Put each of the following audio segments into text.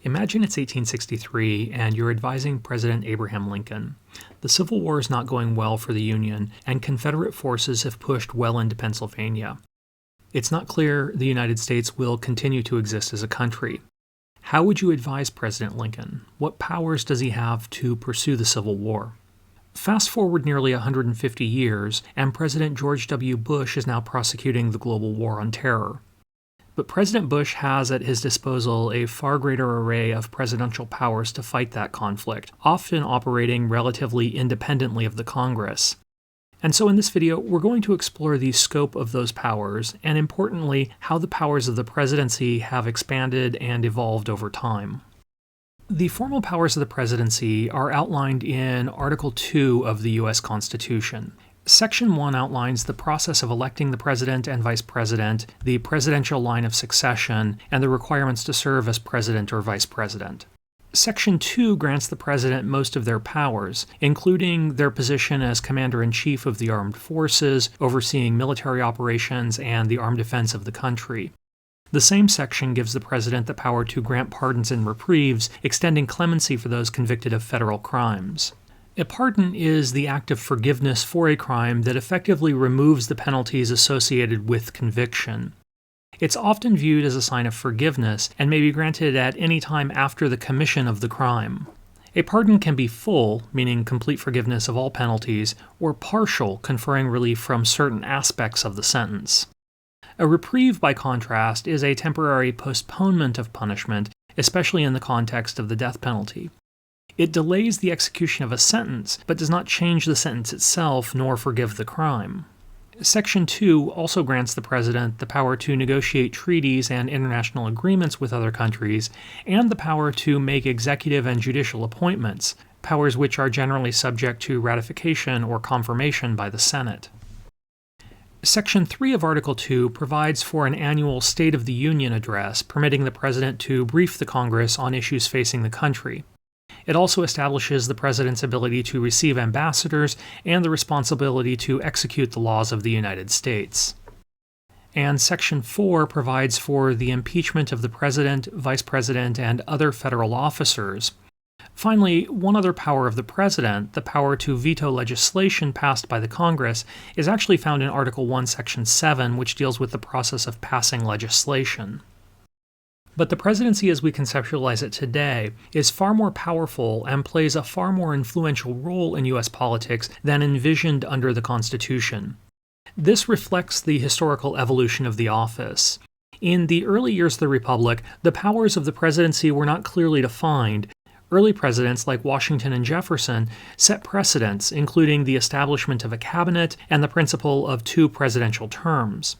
Imagine it's 1863 and you're advising President Abraham Lincoln. The Civil War is not going well for the Union, and Confederate forces have pushed well into Pennsylvania. It's not clear the United States will continue to exist as a country. How would you advise President Lincoln? What powers does he have to pursue the Civil War? Fast forward nearly 150 years, and President George W. Bush is now prosecuting the global war on terror. But President Bush has at his disposal a far greater array of presidential powers to fight that conflict, often operating relatively independently of the Congress. And so in this video, we're going to explore the scope of those powers, and importantly, how the powers of the presidency have expanded and evolved over time. The formal powers of the presidency are outlined in Article 2 of the U.S. Constitution. Section 1 outlines the process of electing the president and vice president, the presidential line of succession, and the requirements to serve as president or vice president. Section 2 grants the president most of their powers, including their position as commander-in-chief of the armed forces, overseeing military operations and the armed defense of the country. The same section gives the president the power to grant pardons and reprieves, extending clemency for those convicted of federal crimes. A pardon is the act of forgiveness for a crime that effectively removes the penalties associated with conviction. It's often viewed as a sign of forgiveness and may be granted at any time after the commission of the crime. A pardon can be full, meaning complete forgiveness of all penalties, or partial, conferring relief from certain aspects of the sentence. A reprieve, by contrast, is a temporary postponement of punishment, especially in the context of the death penalty. It delays the execution of a sentence, but does not change the sentence itself nor forgive the crime. Section 2 also grants the president the power to negotiate treaties and international agreements with other countries, and the power to make executive and judicial appointments, powers which are generally subject to ratification or confirmation by the Senate. Section 3 of Article 2 provides for an annual State of the Union address, permitting the president to brief the Congress on issues facing the country. It also establishes the president's ability to receive ambassadors and the responsibility to execute the laws of the United States. And Section 4 provides for the impeachment of the president, vice president, and other federal officers. Finally, one other power of the president, the power to veto legislation passed by the Congress, is actually found in Article 1, Section 7, which deals with the process of passing legislation. But the presidency as we conceptualize it today is far more powerful and plays a far more influential role in U.S. politics than envisioned under the Constitution. This reflects the historical evolution of the office. In the early years of the Republic, the powers of the presidency were not clearly defined. Early presidents like Washington and Jefferson set precedents, including the establishment of a cabinet and the principle of 2 presidential terms.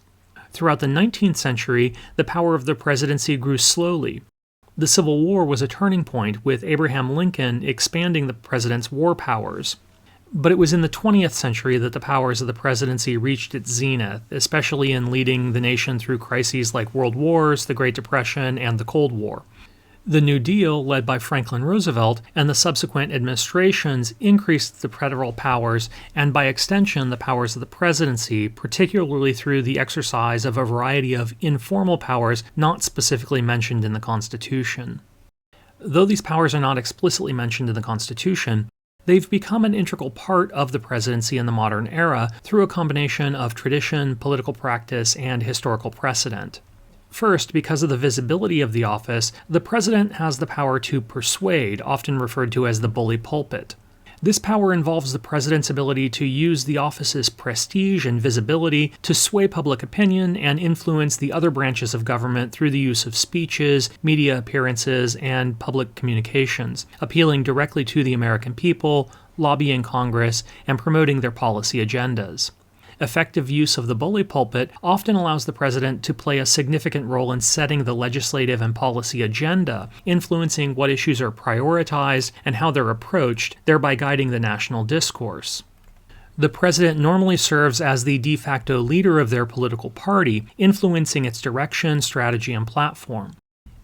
Throughout the 19th century, the power of the presidency grew slowly. The Civil War was a turning point, with Abraham Lincoln expanding the president's war powers. But it was in the 20th century that the powers of the presidency reached its zenith, especially in leading the nation through crises like World Wars, the Great Depression, and the Cold War. The New Deal, led by Franklin Roosevelt, and the subsequent administrations increased the federal powers and, by extension, the powers of the presidency, particularly through the exercise of a variety of informal powers not specifically mentioned in the Constitution. Though these powers are not explicitly mentioned in the Constitution, they've become an integral part of the presidency in the modern era through a combination of tradition, political practice, and historical precedent. First, because of the visibility of the office, the president has the power to persuade, often referred to as the bully pulpit. This power involves the president's ability to use the office's prestige and visibility to sway public opinion and influence the other branches of government through the use of speeches, media appearances, and public communications, appealing directly to the American people, lobbying Congress, and promoting their policy agendas. Effective use of the bully pulpit often allows the president to play a significant role in setting the legislative and policy agenda, influencing what issues are prioritized and how they're approached, thereby guiding the national discourse. The president normally serves as the de facto leader of their political party, influencing its direction, strategy, and platform.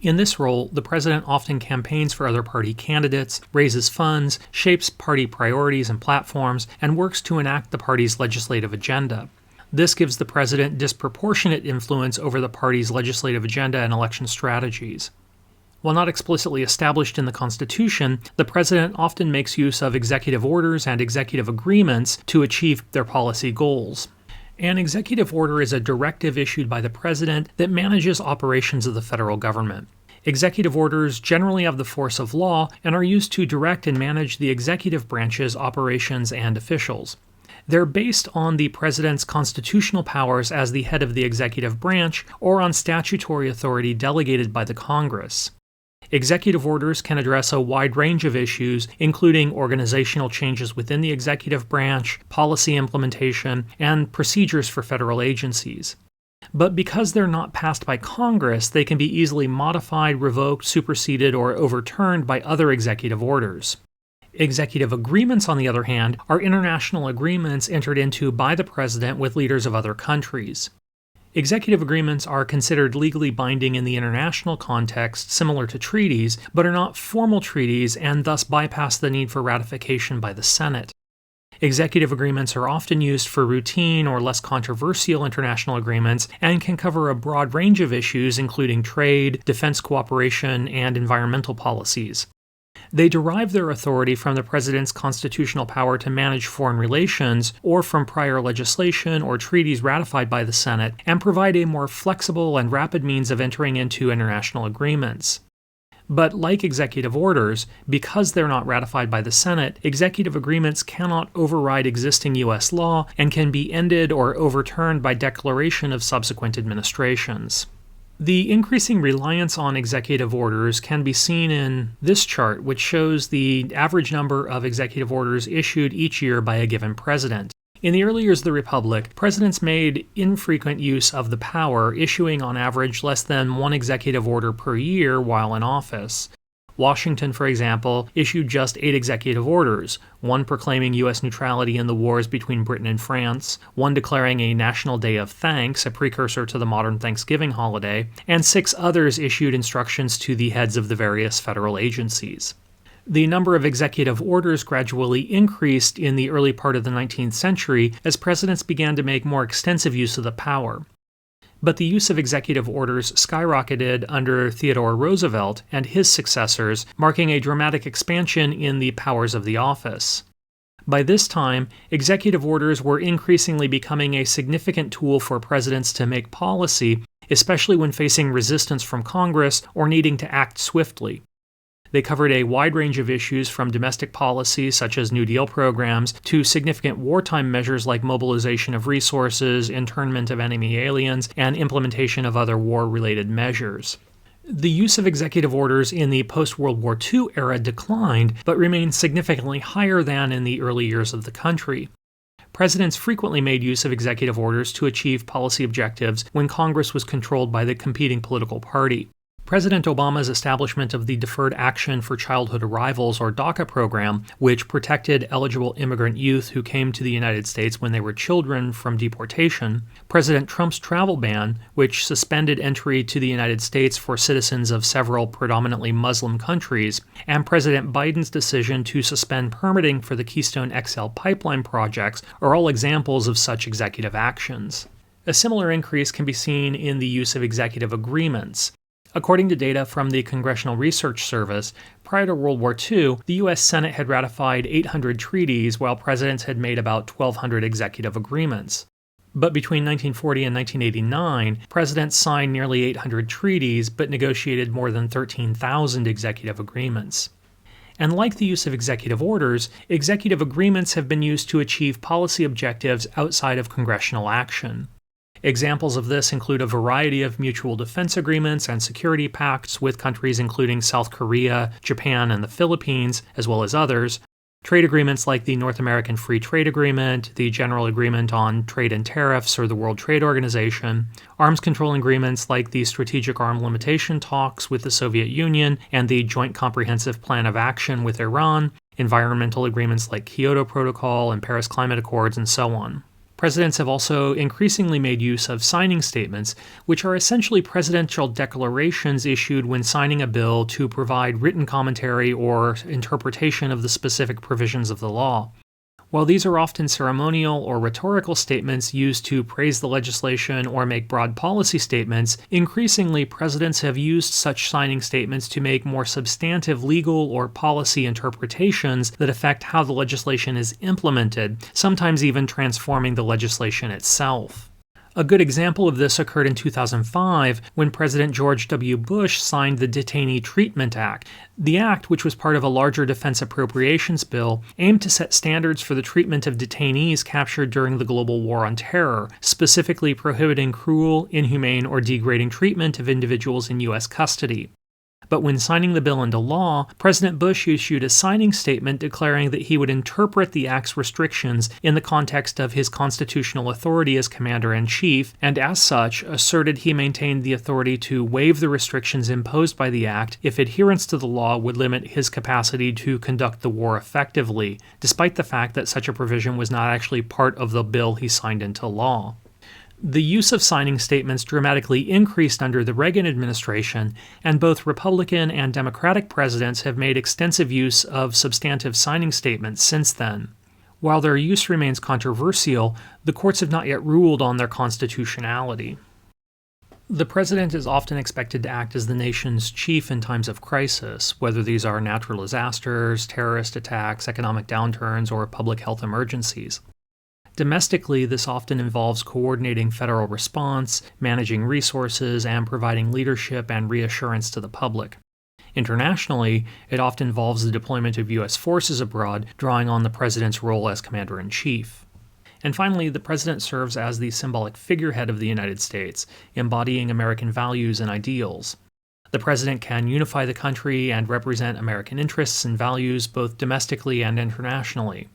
In this role, the president often campaigns for other party candidates, raises funds, shapes party priorities and platforms, and works to enact the party's legislative agenda. This gives the president disproportionate influence over the party's legislative agenda and election strategies. While not explicitly established in the Constitution, the president often makes use of executive orders and executive agreements to achieve their policy goals. An executive order is a directive issued by the president that manages operations of the federal government. Executive orders generally have the force of law and are used to direct and manage the executive branch's operations and officials. They're based on the president's constitutional powers as the head of the executive branch or on statutory authority delegated by the Congress. Executive orders can address a wide range of issues, including organizational changes within the executive branch, policy implementation, and procedures for federal agencies. But because they're not passed by Congress, they can be easily modified, revoked, superseded, or overturned by other executive orders. Executive agreements, on the other hand, are international agreements entered into by the president with leaders of other countries. Executive agreements are considered legally binding in the international context, similar to treaties, but are not formal treaties and thus bypass the need for ratification by the Senate. Executive agreements are often used for routine or less controversial international agreements and can cover a broad range of issues, including trade, defense cooperation, and environmental policies. They derive their authority from the president's constitutional power to manage foreign relations or from prior legislation or treaties ratified by the Senate and provide a more flexible and rapid means of entering into international agreements. But like executive orders, because they're not ratified by the Senate, executive agreements cannot override existing U.S. law and can be ended or overturned by declaration of subsequent administrations. The increasing reliance on executive orders can be seen in this chart, which shows the average number of executive orders issued each year by a given president. In the early years of the Republic, presidents made infrequent use of the power, issuing on average less than one executive order per year while in office. Washington, for example, issued just 8 executive orders, one proclaiming U.S. neutrality in the wars between Britain and France, one declaring a National Day of Thanks, a precursor to the modern Thanksgiving holiday, and 6 others issued instructions to the heads of the various federal agencies. The number of executive orders gradually increased in the early part of the 19th century as presidents began to make more extensive use of the power. But the use of executive orders skyrocketed under Theodore Roosevelt and his successors, marking a dramatic expansion in the powers of the office. By this time, executive orders were increasingly becoming a significant tool for presidents to make policy, especially when facing resistance from Congress or needing to act swiftly. They covered a wide range of issues from domestic policy, such as New Deal programs, to significant wartime measures like mobilization of resources, internment of enemy aliens, and implementation of other war-related measures. The use of executive orders in the post-World War II era declined, but remained significantly higher than in the early years of the country. Presidents frequently made use of executive orders to achieve policy objectives when Congress was controlled by the competing political party. President Obama's establishment of the Deferred Action for Childhood Arrivals, or DACA program, which protected eligible immigrant youth who came to the United States when they were children from deportation, President Trump's travel ban, which suspended entry to the United States for citizens of several predominantly Muslim countries, and President Biden's decision to suspend permitting for the Keystone XL pipeline projects are all examples of such executive actions. A similar increase can be seen in the use of executive agreements. According to data from the Congressional Research Service, prior to World War II, the U.S. Senate had ratified 800 treaties, while presidents had made about 1,200 executive agreements. But between 1940 and 1989, presidents signed nearly 800 treaties, but negotiated more than 13,000 executive agreements. And like the use of executive orders, executive agreements have been used to achieve policy objectives outside of congressional action. Examples of this include a variety of mutual defense agreements and security pacts with countries including South Korea, Japan, and the Philippines, as well as others, trade agreements like the North American Free Trade Agreement, the General Agreement on Trade and Tariffs, or the World Trade Organization, arms control agreements like the Strategic Arm Limitation Talks with the Soviet Union and the Joint Comprehensive Plan of Action with Iran, environmental agreements like Kyoto Protocol and Paris Climate Accords, and so on. Presidents have also increasingly made use of signing statements, which are essentially presidential declarations issued when signing a bill to provide written commentary or interpretation of the specific provisions of the law. While these are often ceremonial or rhetorical statements used to praise the legislation or make broad policy statements, increasingly presidents have used such signing statements to make more substantive legal or policy interpretations that affect how the legislation is implemented, sometimes even transforming the legislation itself. A good example of this occurred in 2005 when President George W. Bush signed the Detainee Treatment Act. The act, which was part of a larger defense appropriations bill, aimed to set standards for the treatment of detainees captured during the global war on terror, specifically prohibiting cruel, inhumane, or degrading treatment of individuals in U.S. custody. But when signing the bill into law, President Bush issued a signing statement declaring that he would interpret the act's restrictions in the context of his constitutional authority as Commander-in-Chief, and as such, asserted he maintained the authority to waive the restrictions imposed by the act if adherence to the law would limit his capacity to conduct the war effectively, despite the fact that such a provision was not actually part of the bill he signed into law. The use of signing statements dramatically increased under the Reagan administration, and both Republican and Democratic presidents have made extensive use of substantive signing statements since then. While their use remains controversial, the courts have not yet ruled on their constitutionality. The president is often expected to act as the nation's chief in times of crisis, whether these are natural disasters, terrorist attacks, economic downturns, or public health emergencies. Domestically, this often involves coordinating federal response, managing resources, and providing leadership and reassurance to the public. Internationally, it often involves the deployment of U.S. forces abroad, drawing on the president's role as commander-in-chief. And finally, the president serves as the symbolic figurehead of the United States, embodying American values and ideals. The president can unify the country and represent American interests and values both domestically and internationally.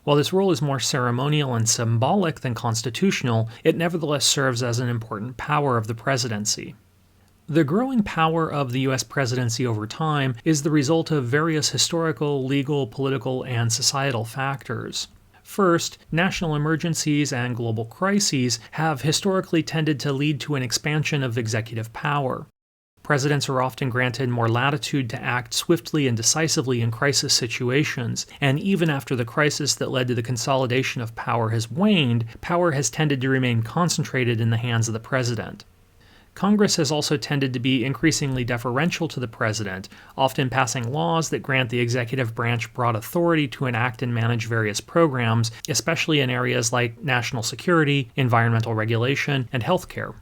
While this role is more ceremonial and symbolic than constitutional, it nevertheless serves as an important power of the presidency. The growing power of the U.S. presidency over time is the result of various historical, legal, political, and societal factors. First, national emergencies and global crises have historically tended to lead to an expansion of executive power. Presidents are often granted more latitude to act swiftly and decisively in crisis situations, and even after the crisis that led to the consolidation of power has waned, power has tended to remain concentrated in the hands of the president. Congress has also tended to be increasingly deferential to the president, often passing laws that grant the executive branch broad authority to enact and manage various programs, especially in areas like national security, environmental regulation, and healthcare.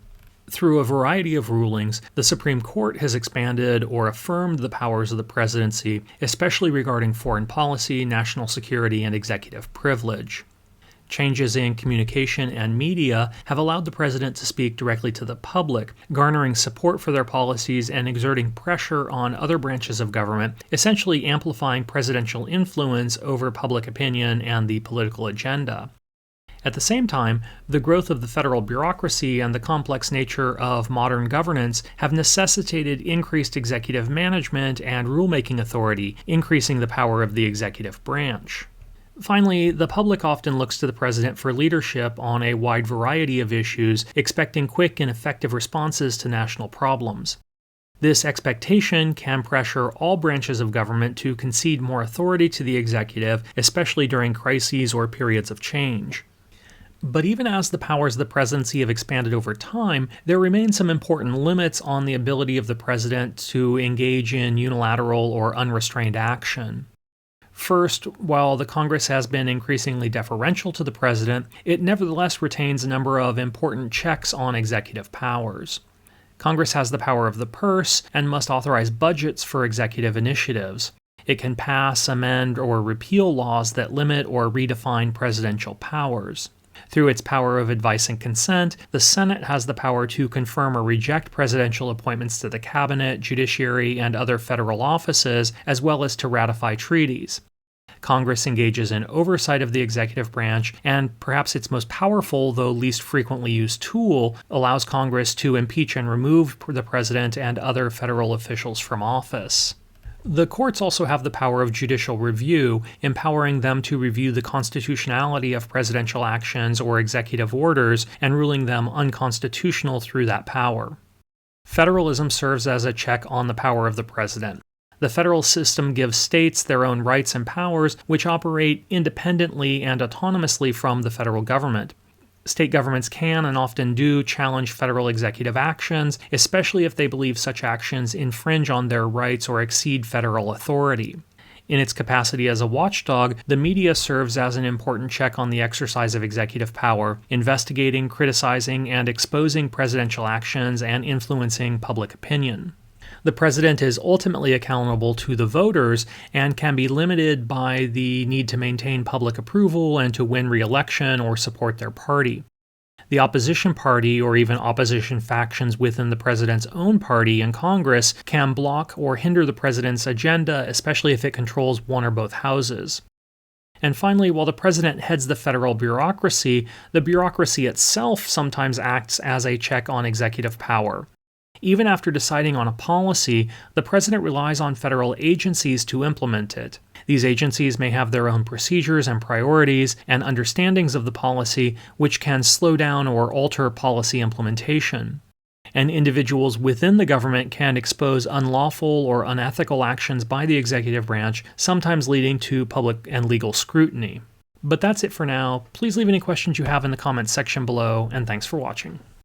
Through a variety of rulings, the Supreme Court has expanded or affirmed the powers of the presidency, especially regarding foreign policy, national security, and executive privilege. Changes in communication and media have allowed the president to speak directly to the public, garnering support for their policies and exerting pressure on other branches of government, essentially amplifying presidential influence over public opinion and the political agenda. At the same time, the growth of the federal bureaucracy and the complex nature of modern governance have necessitated increased executive management and rulemaking authority, increasing the power of the executive branch. Finally, the public often looks to the president for leadership on a wide variety of issues, expecting quick and effective responses to national problems. This expectation can pressure all branches of government to concede more authority to the executive, especially during crises or periods of change. But even as the powers of the presidency have expanded over time, there remain some important limits on the ability of the president to engage in unilateral or unrestrained action. First, while the Congress has been increasingly deferential to the president, it nevertheless retains a number of important checks on executive powers. Congress has the power of the purse and must authorize budgets for executive initiatives. It can pass, amend, or repeal laws that limit or redefine presidential powers. Through its power of advice and consent, the Senate has the power to confirm or reject presidential appointments to the cabinet, judiciary, and other federal offices, as well as to ratify treaties. Congress engages in oversight of the executive branch, and perhaps its most powerful, though least frequently used tool, allows Congress to impeach and remove the president and other federal officials from office. The courts also have the power of judicial review, empowering them to review the constitutionality of presidential actions or executive orders and ruling them unconstitutional through that power. Federalism serves as a check on the power of the president. The federal system gives states their own rights and powers, which operate independently and autonomously from the federal government. State governments can and often do challenge federal executive actions, especially if they believe such actions infringe on their rights or exceed federal authority. In its capacity as a watchdog, the media serves as an important check on the exercise of executive power, investigating, criticizing, and exposing presidential actions and influencing public opinion. The president is ultimately accountable to the voters and can be limited by the need to maintain public approval and to win re-election or support their party. The opposition party, or even opposition factions within the president's own party in Congress, can block or hinder the president's agenda, especially if it controls one or both houses. And finally, while the president heads the federal bureaucracy, the bureaucracy itself sometimes acts as a check on executive power. Even after deciding on a policy, the president relies on federal agencies to implement it. These agencies may have their own procedures and priorities and understandings of the policy, which can slow down or alter policy implementation. And individuals within the government can expose unlawful or unethical actions by the executive branch, sometimes leading to public and legal scrutiny. But that's it for now. Please leave any questions you have in the comments section below, and thanks for watching.